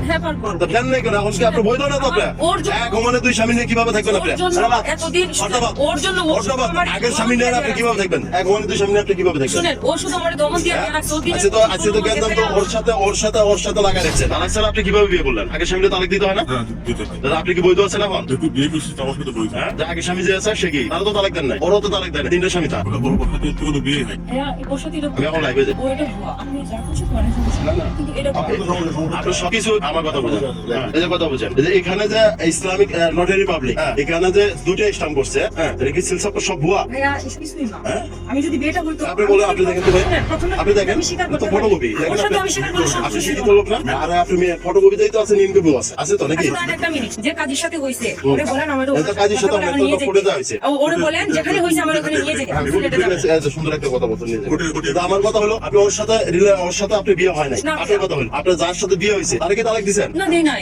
হ্যাঁ পারবো। তো দেন নাই কেন? এখন কি আপনি বৈধ না তো আপনার? এক ঘুমানে দুই স্বামী নিয়ে কিভাবে থাকবেন আপনি? এতদিন ওর জন্য আগের স্বামী নিয়ে আপনি কিভাবে থাকবেন? এক ঘুমানে দুই স্বামী নিয়ে আপনি কিভাবে থাকবেন? শুনেন, ও শুধু আমার দমন দিয়ে রাখছে। আচ্ছা তো জ্ঞান তো ওর সাথে লাগা রাখছেন। তালাক ছাড়া আপনি কিভাবে বিয়ে করলেন? আগের স্বামীকে তালাক দিতে হয় না? দাদা আপনি কি বৈধ আছেন এখন? আগের স্বামী যে আছে সে কি? তারা তো তালাক দেন নাই, ওরও তো তালাক দেন নাই, তিনটা স্বামী তার। আমি এখন লাইভে যাই। না না আপনি সবকিছু আমার কথা বুঝেন। এই যে কথা বুঝেন, এই যে এখানে যে ইসলামিক নটারি রিপাবলিক, এখানে যে দুইটা স্ট্যাম্প করছে, এটা কি সিলসাপ সব ভুয়া? আমি যদি বিয়েটা হইতো, আপনি বলে আপনি দেখেন তো ভাই, আপনি দেখেন তো ফটোকপি দেখেন, আপনি শিক্ষিত লোক না? আর আপনি ফটোকপিতেই তো আছে, নিনকপি আছে তো নাকি? একটা মিনিট, যে কাজের সাথে হইছে ওরে বলেন আমার এটা কাজের সাথে আমার তো ফটো দেওয়া হয়েছে। ওরে বলেন যেখানে হইছে আমার ওখানে নিয়ে যেতে। সুন্দর একটা কথা বলতে নিয়ে যাবেন। আমার কথা হলো আপনি ওর সাথে আপনি বিয়ে হয় নাই। আপনার কথা হলো আপনার যার সাথে বিয়ে হয়েছে তার কি তালাক দিবেন? না দেই নাই।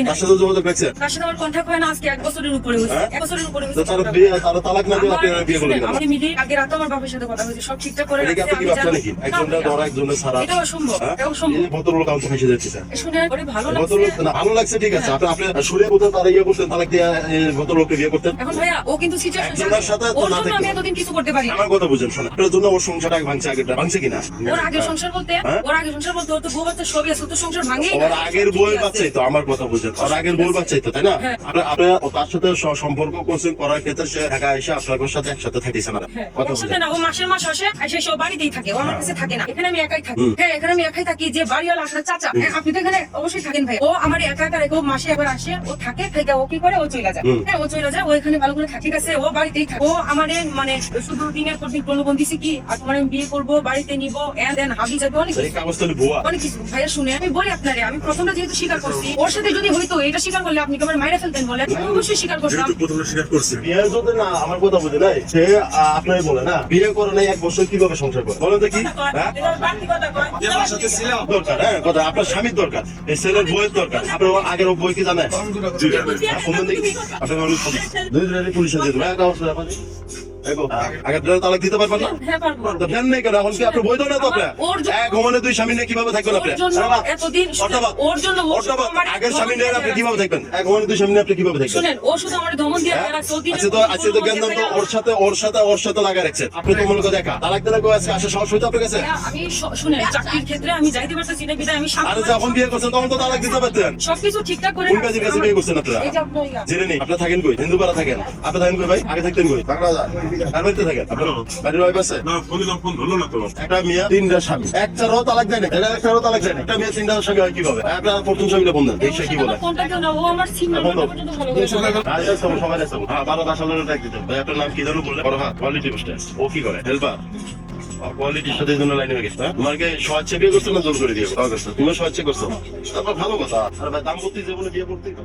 তার সাথে যোগাযোগ রাখছেন? তার সাথে আমার কন্টাক্ট হয় না, আজকে 1 বছরের উপরে হইছে। 1 বছরের উপরে হইছে। তার তালাক না দিয়ে আপনি বিয়ে করলেন কেন? আমি মিলি আগে রাতে আমার বাবার সাথে কথা হইছে, সব ঠিকঠাক করে এটা কি আপনি কি ভাবছেন নাকি? একজনের ধরা একজনের ছাড়া? এটাও সম্ভব, এটাও সম্ভব। এই ভদ্রলোক আমি তো হেসে যাচ্ছেন। শুনে ওরে ভালো ভদ্রলোক লাগছে। না ভালো লাগছে ঠিক আছে, আপনি শুনে কোথাও তারা ইয়ে করতেন, তালাক দিয়ে ভদ্রলোককে বিয়ে করতেন। এখন ভাইয়া ও কিন্তু সিচুয়েশন একজনের সাথে তো ওর না জন্য থেকে আমি এতদিন কিছু করতে পারি না। আমার কথা বুঝেন, শোনেন আপনার জন্য ওর সংসারটা ভাঙছে, আগেরটা ভাঙছে কিনা? ওর আগের সংসার বলতে ওর তো বউ বাচ্চা সবই আছে, তো সংসার ভাঙেই না। ওর আগের বই বাচ্চাই তো, আমার কথা বুঝেন, ওর আগের বই বাচ্চাই তো, তাই না? আপনি তার সাথে সম্পর্ক করছেন, করার ক্ষেত্রে সে ঢাকা এসে আপনার সাথে একসাথে থাকিস না কথা ওর সাথে না, ও মাসের মাস আসে সে ও বাড়িতেই থাকে, ও আমার কাছে থাকে না। এখানে আমি একাই থাকি। হ্যাঁ এখানে আমি একাই থাকি। যে বাড়িওয়ালা আপনার চাচা, আপনি তো এখানে অবশ্যই থাকেন ভাই। ও আমার একা একা রেখে ও মাসে একবার আসে, ও থাকে, থেকে ও কি করে ও চলে যায়। হ্যাঁ ও চলে যায়, ও এখানে ভালো করে থাকে, ঠিক আছে, ও বাড়িতেই থাকে। ও আমাদের মানে শুধু দিনের পর দিন প্রলোভন দিছে কি আর তোমার আমি বিয়ে করবো, বাড়িতে নিবো, দেন হাবি যাবে, অনেক অনেক কিছু। ভাইয়া শুনে আমি বলি আপনারে, আমি প্রথমটা যেহেতু স্বীকার করছি, ওর সাথে যদি হইতো এটা স্বীকার করলে আপনি কেমন মাইরা ফেলতেন বলে, আমি অবশ্যই স্বীকার করতাম। বিয়ে যদি না, আমার কথা বুঝে নাই, সে আপনার বলে না বিয়ে করে নাই 1 বছর কিভাবে সংসার করে বলেন তো কি? দরকার কথা আপনার স্বামীর দরকার, এই ছেলের বইয়ের দরকার। আপনার আগের বই কি জানেন? আপনার পুলিশে দিয়ে দেবো আগে তালাক দিতে পারবেন না? হ্যাঁ পারবো। দেন নাই কেন? এখন কি আপনি বৈধ না তো আপনার? এক ঘুমানে দুই স্বামী নিয়ে কিভাবে থাকবেন আপনি? এতদিন ওর জন্য আগের স্বামী নিয়ে আপনি কিভাবে থাকবেন? এক ঘুমানে দুই স্বামী নিয়ে আপনি কিভাবে থাকবেন? শুনেন, ও শুধু আমার দমন দিয়ে রাখছে। আচ্ছা তো জ্ঞান তো ওর সাথে লাগা রাখছেন। আপনি তো মনে করে দেখা তালাক দিলে কেউ আজকে আসে সাহস হইতো আপনার কাছে? আমি শুনেন, চাকরির ক্ষেত্রে আমি যাইতে পারতেছি না, বিধায় আমি আরে যখন বিয়ে করছেন তখন তো তালাক দিতে পারতেন। সবকিছু ঠিকঠাক করে কোন কাজের কাছে বিয়ে করছেন আপনারা? জেনে নেই। আপনারা থাকেন কই? হিন্দু পাড়া থাকেন? আপনি থাকেন কই ভাই? আগে থাকতেন কই? বাংলাদেশ। আর বাড়িতে থাকেন? আপনার বাড়ির ওয়াইফ আছে? একটা মেয়ে 3টা স্বামী, একটারও তালাক দেয় না, একটারও তালাক দেয় না। একটা মেয়ে 3টা স্বামী হয় কিভাবে? আপনার প্রথম স্বামীটা বন্ধ দেন, এই সে কি বলে? সবাই আছে। হ্যাঁ 12 সালের ট্যাগ দিতেন ভাই। আপনার নাম কি জানো বললে? বড় হাত কোয়ালিটি পোস্টার। ও কি করে? হেল্পার। কোয়ালিটির সাথে জন্য লাইনে হয়ে গেছে। তোমাকে স্বেচ্ছা বিয়ে করছো না জোর করে দিয়ে করছো? তুমি স্বেচ্ছা করছো, তারপর ভালো কথা। আর ভাই দাম্পত্য জীবনে বিয়ে করতেই